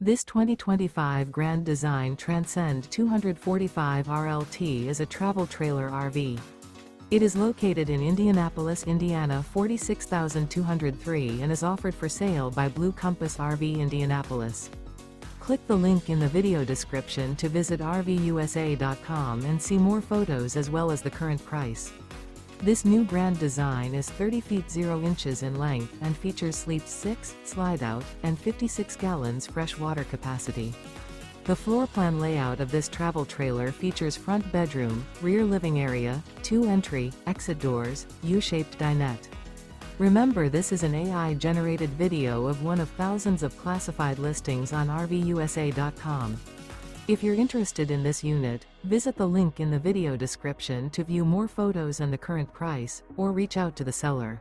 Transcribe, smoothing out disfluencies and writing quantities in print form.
This 2025 Grand Design Transcend 245 RLT is a travel trailer RV. It is located in Indianapolis, Indiana 46203 and is offered for sale by Blue Compass RV Indianapolis. Click the link in the video description to visit RVUSA.com and see more photos as well as the current price. This new Grand Design is 30 feet 0 inches in length and features sleeps 6, slide-out, and 56 gallons fresh water capacity. The floor plan layout of this travel trailer features front bedroom, rear living area, 2 entry, exit doors, U-shaped dinette. Remember, this is an AI-generated video of one of thousands of classified listings on RVUSA.com. If you're interested in this unit, visit the link in the video description to view more photos and the current price, or reach out to the seller.